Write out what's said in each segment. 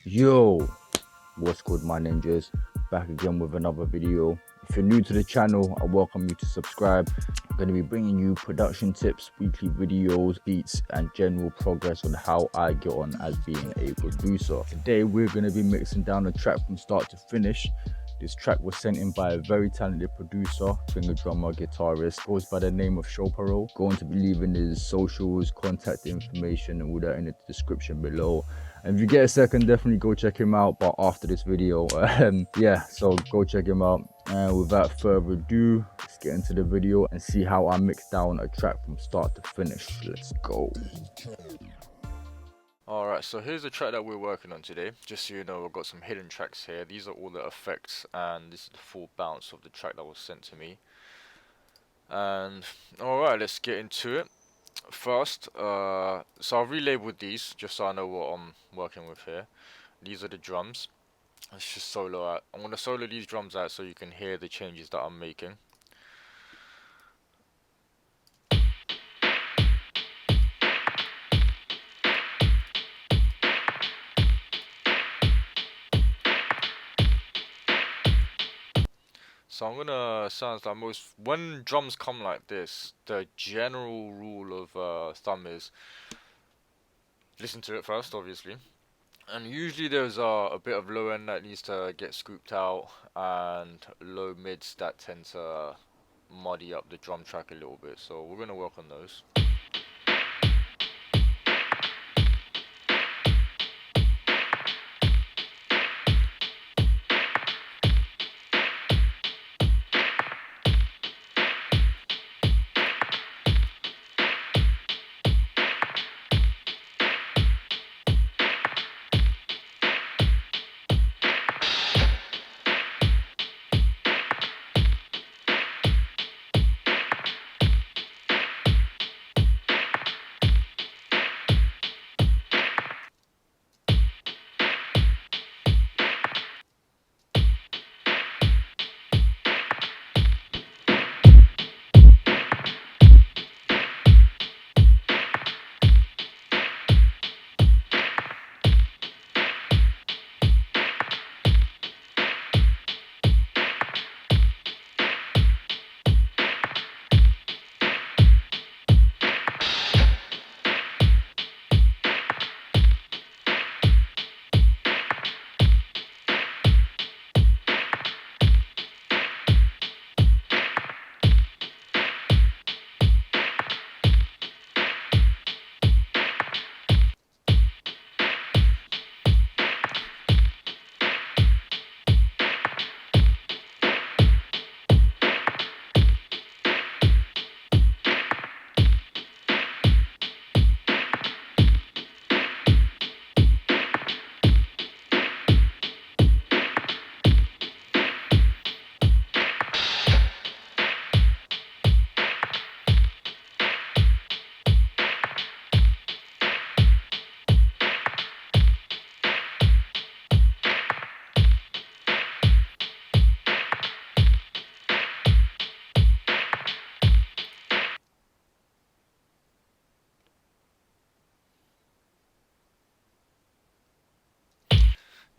Yo, what's good, my ninjas? Back again with another video. If you're new to the channel, I welcome you to subscribe. I'm going to be bringing you production tips, weekly videos, beats, and general progress on how I get on as being a producer. Today, we're going to be mixing down a track from start to finish. This track was sent in by a very talented producer, singer, drummer, guitarist, goes by the name of Shoparo. Going to be leaving his socials, contact information, and all that in the description below. And if you get a second, definitely go check him out. But after this video, yeah, so go check him out. And without further ado, let's get into the video and see how I mix down a track from start to finish. Let's go. Alright, so here's the track that we're working on today. Just so you know, we've got some hidden tracks here. These are all the effects, and this is the full bounce of the track that was sent to me. And alright, let's get into it. First, so I've relabeled these just so I know what I'm working with here. These are the drums. Let's just solo out. I'm going to solo these drums out so you can hear the changes that I'm making. So I'm gonna sounds like when drums come like this, the general rule of thumb is listen to it first, obviously, and usually there's a bit of low end that needs to get scooped out, and low mids that tend to muddy up the drum track a little bit. So we're gonna work on those.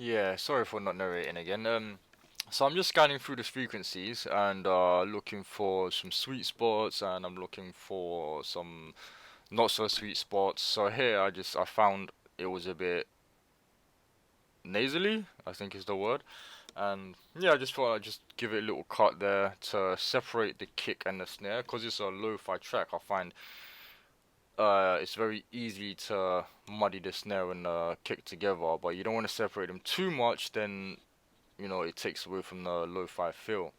Yeah, sorry for not narrating again. So I'm just scanning through the frequencies and looking for some sweet spots, and I'm looking for some not so sweet spots. So here I found it was a bit nasally, I think is the word. And yeah, I just thought I'd just give it a little cut there to separate the kick and the snare, because it's a lo-fi track. I find it's very easy to muddy the snare and the kick together, but you don't want to separate them too much, then you know it takes away from the lo-fi feel.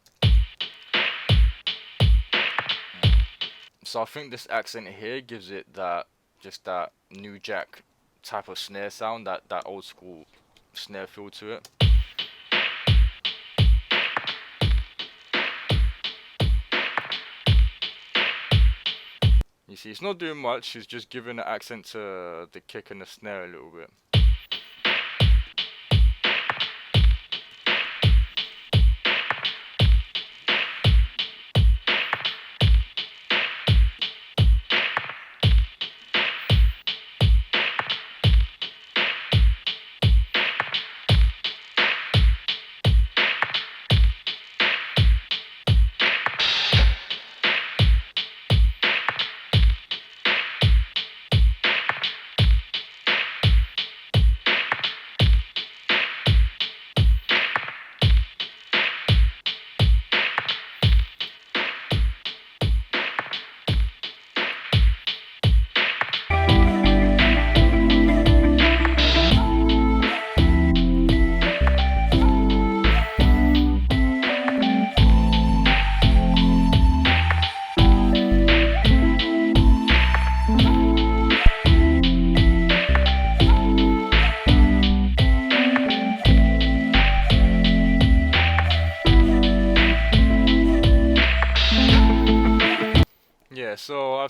So I think this accent here gives it that new jack type of snare sound, that old school snare feel to it. You see, it's not doing much, it's just giving an accent to the kick and the snare a little bit.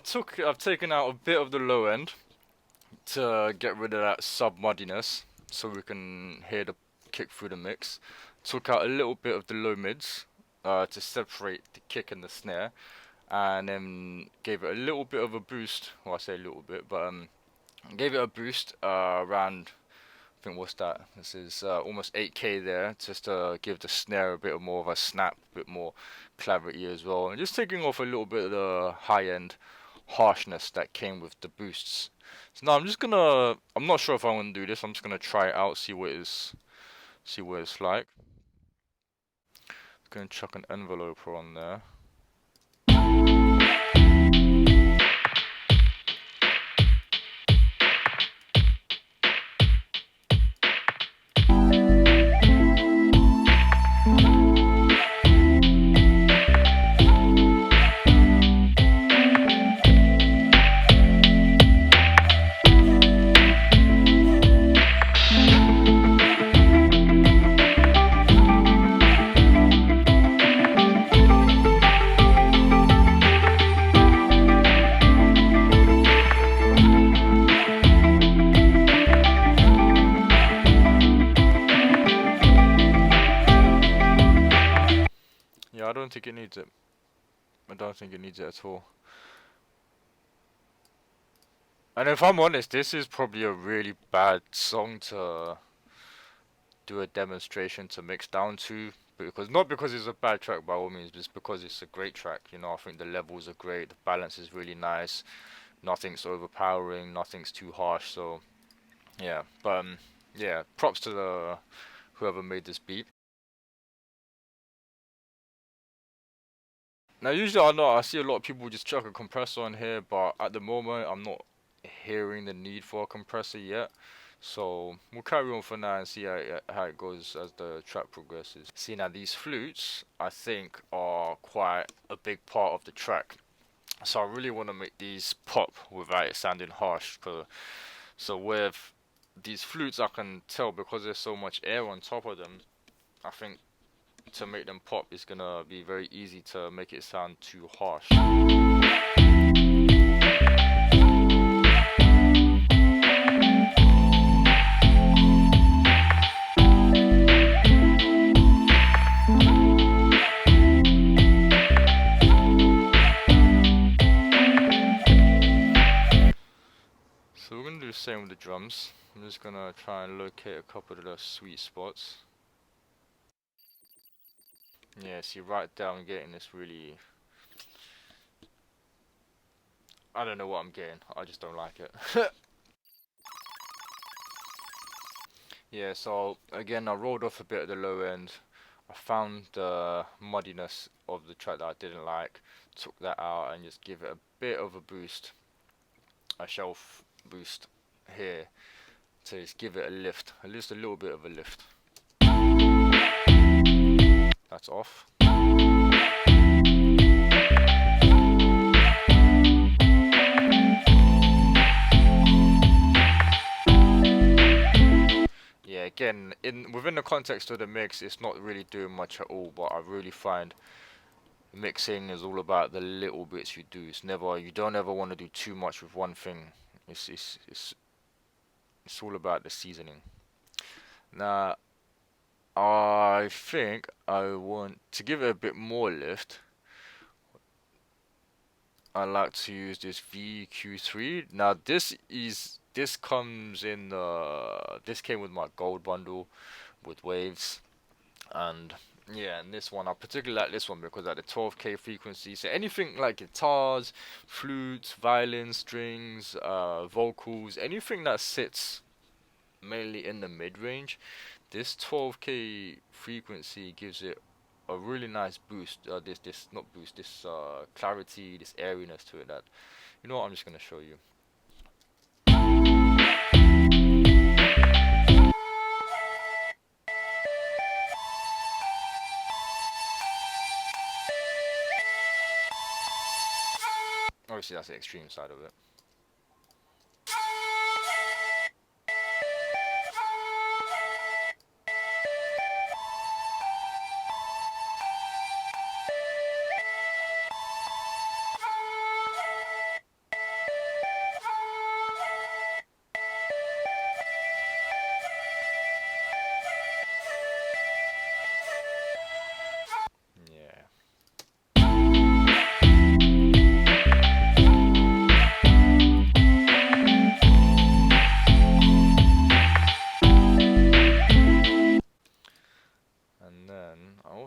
so I've taken out a bit of the low end to get rid of that sub muddiness, so we can hear the kick through the mix. Took out a little bit of the low mids to separate the kick and the snare, and then gave it a little bit of a boost. Well, I say a little bit, but gave it a boost around. I think what's that? This is almost 8K there, just to give the snare a bit more of a snap, a bit more clarity as well, and just taking off a little bit of the high-end harshness that came with the boosts. So now I'm not sure if I want to do this. I'm just gonna try it out, see what it's like. Gonna chuck an enveloper on there. Yeah, I don't think it needs it. I don't think it needs it at all. And if I'm honest, this is probably a really bad song to do a demonstration to mix down to, because not because it's a bad track by all means, just because it's a great track. You know, I think the levels are great, the balance is really nice, nothing's overpowering, nothing's too harsh. So yeah, but yeah, props to the whoever made this beat. Now usually I see a lot of people just chuck a compressor on here, but at the moment I'm not hearing the need for a compressor yet. So we'll carry on for now and see how it goes as the track progresses. See, now these flutes I think are quite a big part of the track. So I really want to make these pop without it sounding harsh. So with these flutes I can tell, because there's so much air on top of them, I think to make them pop is gonna be very easy to make it sound too harsh. So we're gonna do the same with the drums. I'm just gonna try and locate a couple of the sweet spots. Yeah, see, right there I'm getting this really, I don't know what I'm getting, I just don't like it. Yeah, so again I rolled off a bit at the low end. I found the muddiness of the track that I didn't like, took that out and just give it a bit of a boost, a shelf boost here, to just give it a lift, at least a little bit of a lift. That's off. Yeah, again, within the context of the mix, it's not really doing much at all, but I really find mixing is all about the little bits you do. You don't ever want to do too much with one thing. It's all about the seasoning. Now, I think I want to give it a bit more lift. I like to use this VQ3. Now this comes in this came with my gold bundle with waves, and yeah, and this one I particularly like this one because at the 12K frequency, so anything like guitars, flutes, violins, strings, vocals, anything that sits mainly in the mid range, this 12K frequency gives it a really nice boost. This not boost, this clarity, this airiness to it. That, you know what? I'm just gonna show you. Obviously, that's the extreme side of it.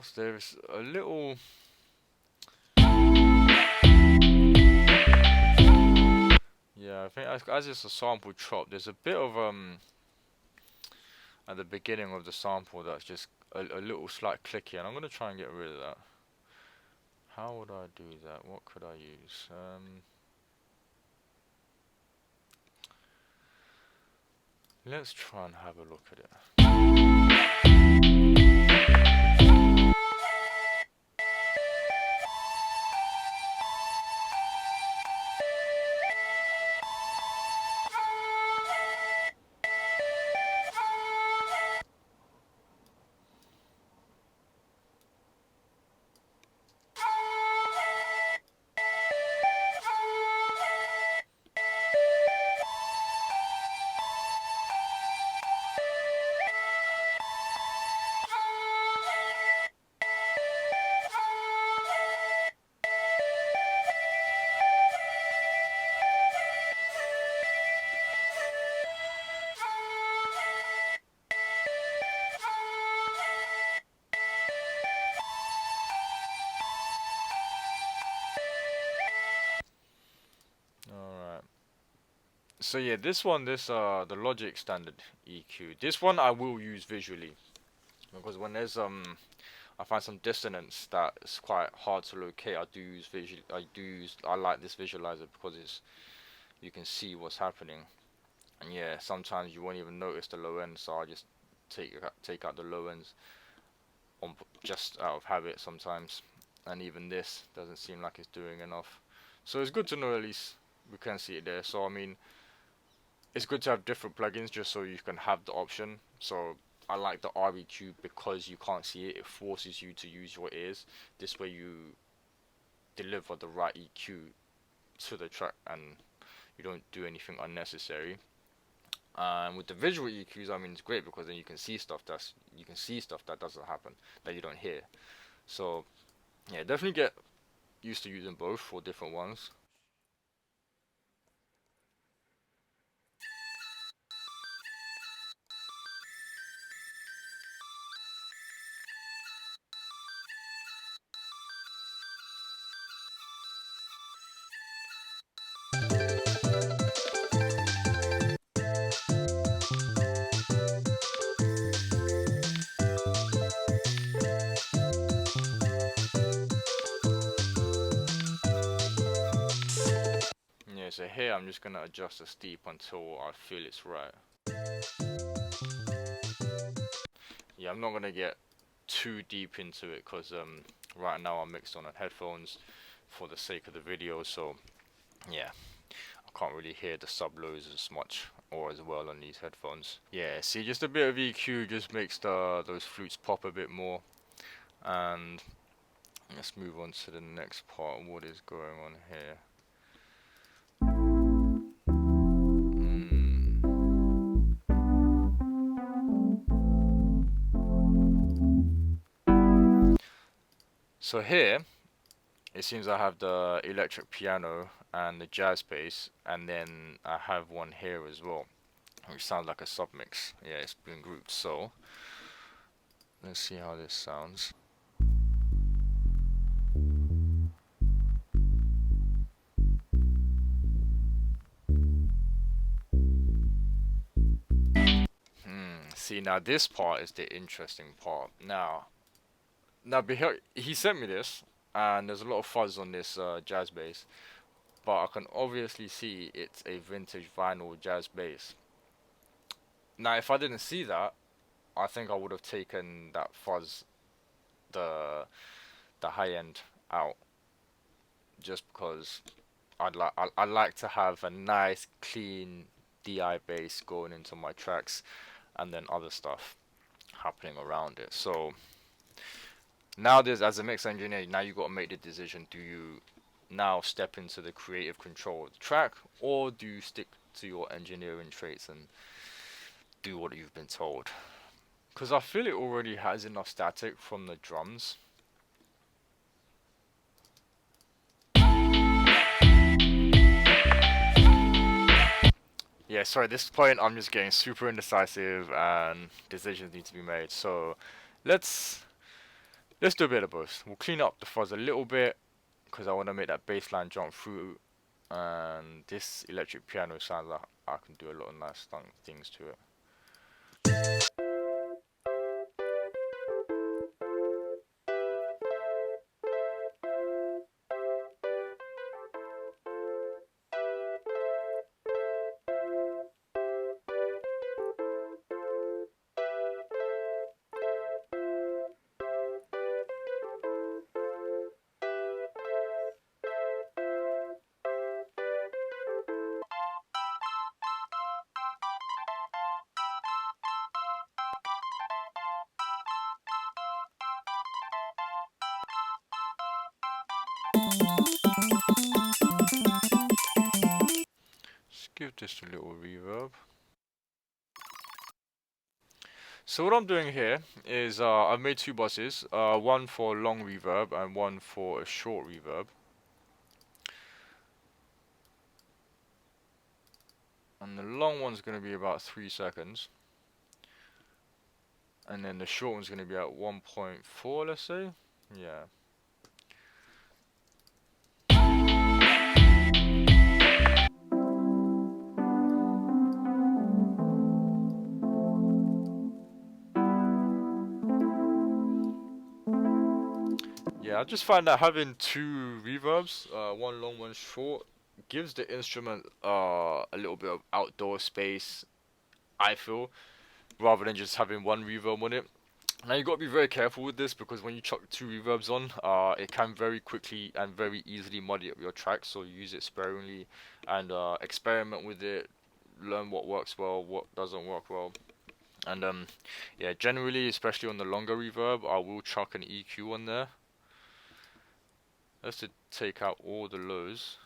else? There's a little. Yeah, I think as it's a sample chop, there's a bit of at the beginning of the sample that's just a little slight clicky, and I'm gonna try and get rid of that. How would I do that? What could I use? Let's try and have a look at it. Alright. So yeah, this the Logic standard EQ. This one I will use visually because when there's I find some dissonance that is quite hard to locate. I like this visualizer because you can see what's happening. And yeah, sometimes you won't even notice the low end, so I just take out the low ends just out of habit sometimes. And even this doesn't seem like it's doing enough. So it's good to know at least we can see it there. So I mean, it's good to have different plugins just so you can have the option. So I like the REQ because you can't see it. It forces you to use your ears. This way you deliver the right EQ to the track and you don't do anything unnecessary. And with the visual EQs, I mean, it's great because then you can see stuff that doesn't happen, that you don't hear. So yeah, definitely get used to using both for different ones. Yeah, so here I'm just gonna adjust the steep until I feel it's right. Yeah, I'm not gonna get too deep into it because right now I'm mixed on headphones for the sake of the video, so yeah, I can't really hear the sub lows as much or as well on these headphones. Yeah, see, just a bit of EQ just makes those flutes pop a bit more. And let's move on to the next part. What is going on here? So here, it seems I have the electric piano and the jazz bass, and then I have one here as well, which sounds like a submix. Yeah, it's been grouped. So let's see how this sounds. See, now this part is the interesting part. Now he sent me this, and there's a lot of fuzz on this jazz bass, but I can obviously see it's a vintage vinyl jazz bass. Now, if I didn't see that, I think I would have taken that fuzz, the high end out, just because I like to have a nice clean DI bass going into my tracks, and then other stuff happening around it. So now as a mix engineer, now you got to make the decision: do you now step into the creative control of the track, or do you stick to your engineering traits and do what you've been told? Because I feel it already has enough static from the drums. Yeah, sorry, at this point I'm just getting super indecisive and decisions need to be made. So let's let's do a bit of both. We'll clean up the fuzz a little bit because I want to make that bass line jump through. And this electric piano sounds like I can do a lot of nice things to it. Let's give this a little reverb. So what I'm doing here is I've made two buses, one for long reverb and one for a short reverb. And the long one's going to be about 3 seconds. And then the short one's going to be at 1.4, let's say. Yeah. Yeah, I just find that having two reverbs, one long, one short, gives the instrument a little bit of outdoor space, I feel, rather than just having one reverb on it. Now you got to be very careful with this because when you chuck two reverbs on, it can very quickly and very easily muddy up your track. So use it sparingly and experiment with it, learn what works well, what doesn't work well. And yeah, generally, especially on the longer reverb, I will chuck an EQ on there. That's to take out all the lows.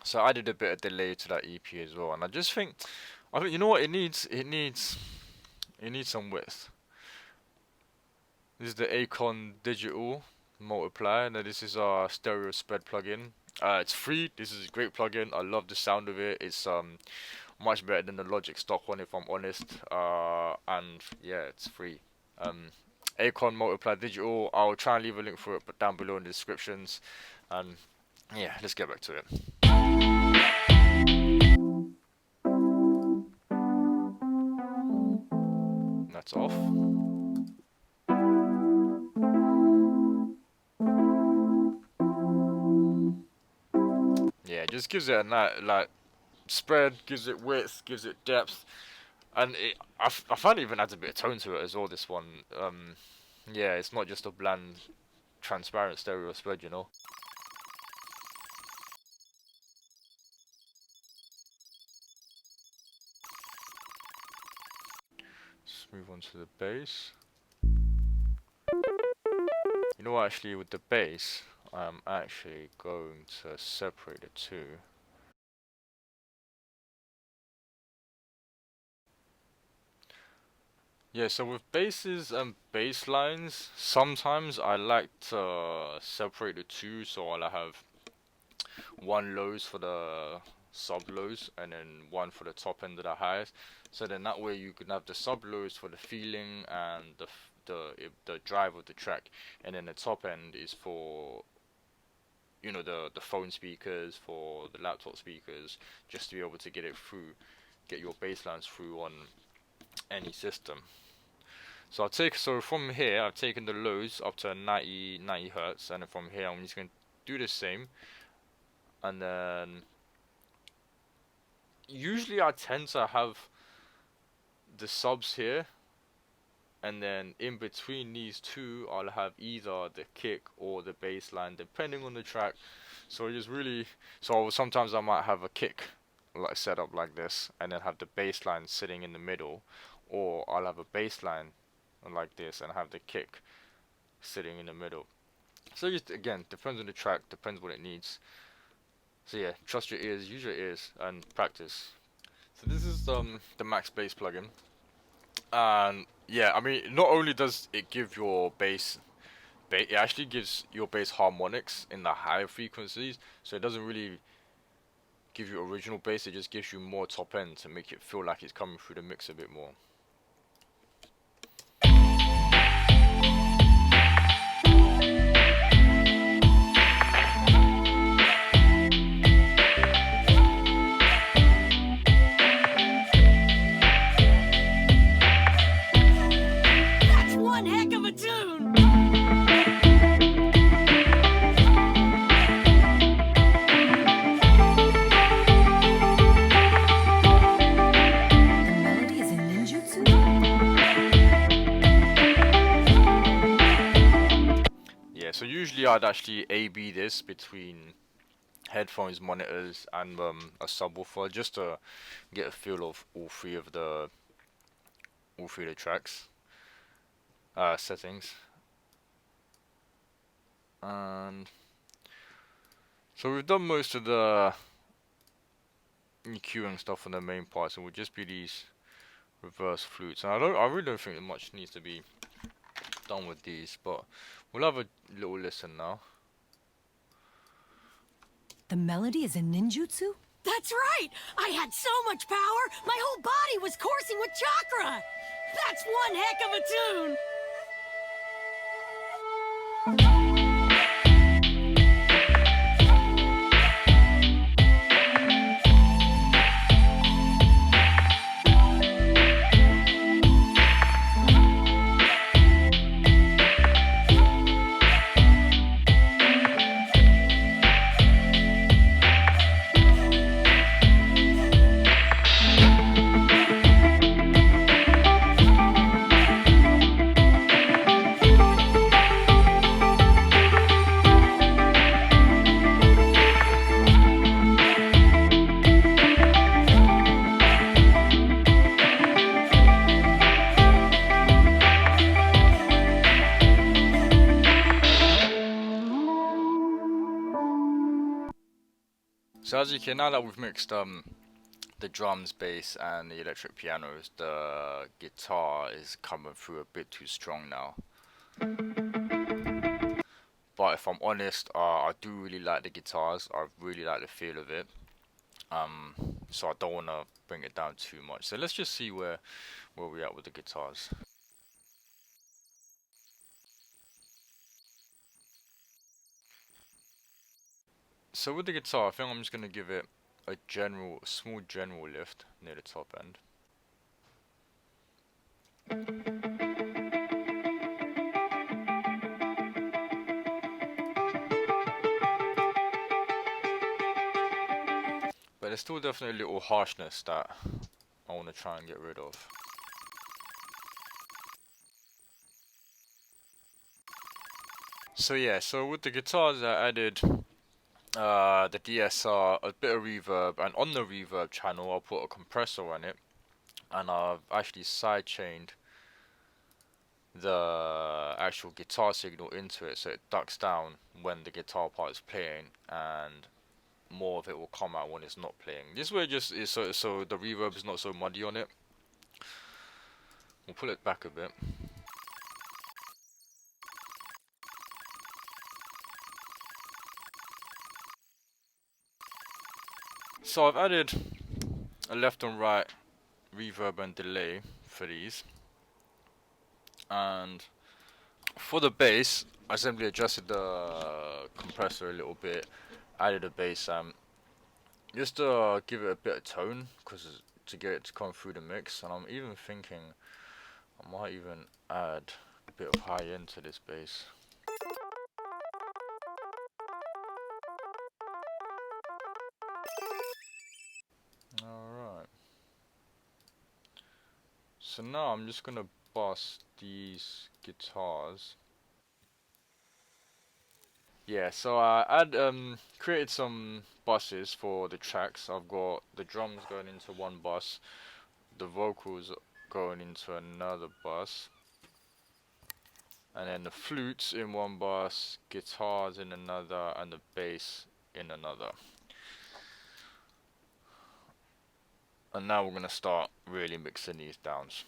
So I added a bit of delay to that EP as well, and I just think, you know what it needs? It needs some width. This is the Acon Digital Multiply. Now this is our stereo SPED plugin. It's free. This is a great plugin. I love the sound of it. It's much better than the Logic stock one, if I'm honest. And yeah, it's free. Acon Multiply Digital. I'll try and leave a link for it, but down below in the descriptions. And yeah, let's get back to it. That's off. Yeah, it just gives it a nice, like, spread, gives it width, gives it depth, and I find it even adds a bit of tone to it as well, this one. Yeah, it's not just a bland, transparent stereo spread, you know. Let's move on to the bass. You know what, actually, with the bass, I'm actually going to separate the two. Yeah, so with basses and bass lines, sometimes I like to separate the two, so I'll have one lows for the sub lows and then one for the top end of the highs. So then that way you can have the sub lows for the feeling and the drive of the track, and then the top end is for, you know, the phone speakers, for the laptop speakers, just to be able to get it through, get your bass lines through on any system. So so from here I've taken the lows up to 90 hertz, and then from here I'm just going to do the same. And then usually I tend to have the subs here, and then in between these two I'll have either the kick or the bass line depending on the track. So it's really, so sometimes I might have a kick like set up like this and then have the bass line sitting in the middle, or I'll have a bass line like this and have the kick sitting in the middle. So just again, depends on the track, depends what it needs. So yeah, trust your ears, use your ears, and practice. So this is the Max Bass plugin, and yeah, I mean, not only does it give your bass, it actually gives your bass harmonics in the higher frequencies. So it doesn't really give you original bass; it just gives you more top end to make it feel like it's coming through the mix a bit more. That's one heck of a tune! The melody is a ninjutsu? Yeah, so usually I'd actually A/B this between headphones, monitors, and a subwoofer just to get a feel of all three of the tracks settings. And so we've done most of the EQing stuff on the main part, so it would just be these reverse flutes. And I really don't think that much needs to be done with these, but we'll have a little listen now. The melody is a ninjutsu? That's right! I had so much power, my whole body was coursing with chakra! That's one heck of a tune! So as you can, now that we've mixed the drums, bass, and the electric pianos, the guitar is coming through a bit too strong now. But if I'm honest, I do really like the guitars. I really like the feel of it. So I don't want to bring it down too much. So let's just see where we're at with the guitars. So with the guitar, I think I'm just gonna give it a small general lift near the top end. But there's still definitely a little harshness that I want to try and get rid of. So yeah, so with the guitars I added the DSR, a bit of reverb, and on the reverb channel I'll put a compressor on it, and I've actually sidechained the actual guitar signal into it so it ducks down when the guitar part is playing, and more of it will come out when it's not playing. This way just is so the reverb is not so muddy on it. We'll pull it back a bit. So I've added a left and right reverb and delay for these, and for the bass I simply adjusted the compressor a little bit, added a bass amp just to give it a bit of tone, to get it to come through the mix. And I'm even thinking I might even add a bit of high end to this bass. Alright, so now I'm just gonna bust these guitars. Yeah, so I created some buses for the tracks. I've got the drums going into one bus, the vocals going into another bus, and then the flutes in one bus, guitars in another, and the bass in another. And now we're going to start really mixing these downs.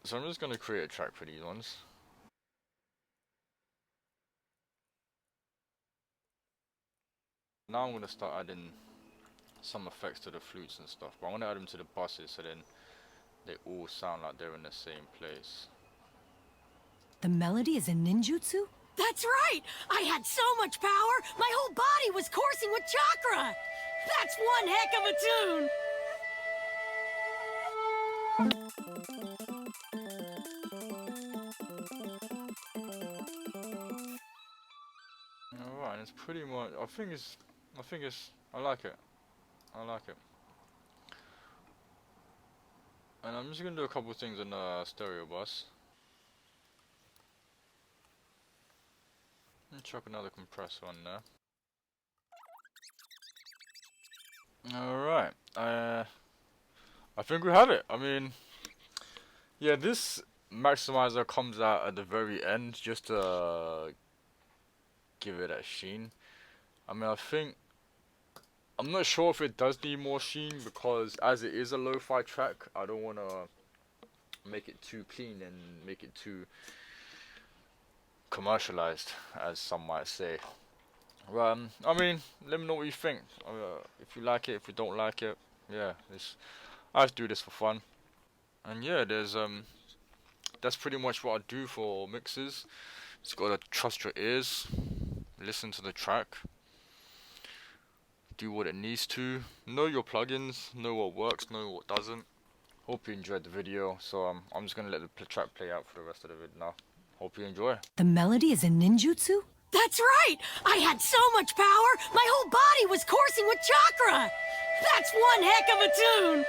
So I'm just going to create a track for these ones. Now I'm going to start adding some effects to the flutes and stuff, but I want to add them to the buses so then they all sound like they're in the same place. The melody is a ninjutsu? That's right! I had so much power, my whole body was coursing with chakra! That's one heck of a tune! Alright, it's pretty much, I like it. I like it. And I'm just going to do a couple of things on the stereo bus. And chuck another compressor on there. Alright, I think we have it. I mean, yeah, this maximizer comes out at the very end just to give it that sheen. I mean, I'm not sure if it does need more sheen, because as it is a lo-fi track, I don't want to make it too clean and make it too commercialized, as some might say. I mean, let me know what you think. If you like it, if you don't like it, yeah, I just do this for fun. And yeah, that's pretty much what I do for mixes. Just gotta trust your ears, listen to the track, do what it needs to, know your plugins, know what works, know what doesn't. Hope you enjoyed the video. So I'm just gonna let the track play out for the rest of the video now. Hope you enjoy. The melody is a ninjutsu? That's right! I had so much power, my whole body was coursing with chakra! That's one heck of a tune!